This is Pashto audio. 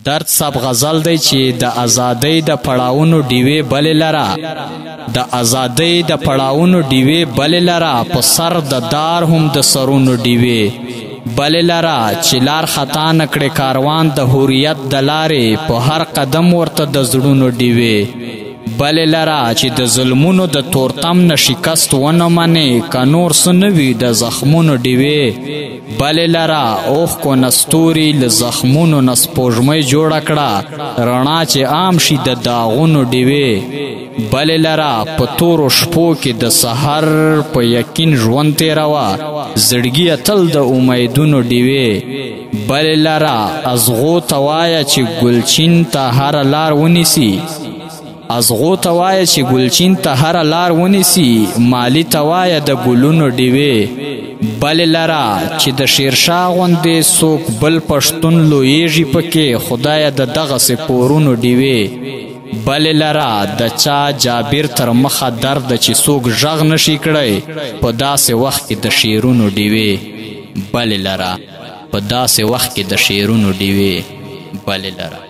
درد سب غزل دی چې د ازادۍ د پړاوونو ډیوې بلې لره د ازادۍ د پړاوونو ډیوې بلې لره په سر د دار هم د سرونو ډیوې بلې لره چې لار خطا نه کړې کاروان د حریت د لارې په هر قدم ورته د زړونو ډیوې بلې لره چې د ظلمونو د تورتم نه شکست ونه منې که نور څه نه وي د زخمونو ډیوې بلې لره اوښکو نه ستوري له زخمونو نه سپوږمۍ جوړه کړه رڼا چې عام شي د داغونو ډیوې بلې لره په تورو شپو کې د سحر په یقین ژوند تېروه زړګیه تل د امیدونو ډیوې بلې لره ازغو ته وایه چې ګلچین ته هره لار ونیسي ازغو ته وایه چې ګلچین ته هره لار ونیسي مالی ته وایه د ګلونو ډیوې بلې لره چې د شیرشاه غوندې څوک بل پښتون لویږي پکې خدایه د دغسې پورونو ډیوې بلې لره د چا جابر تر مخه درد چې څوک غږ نشي کړی په داسې وخت کې د شعرونو ډیوې بلې لره په داسې وخت کې د شعرونو ډیوې بلې لره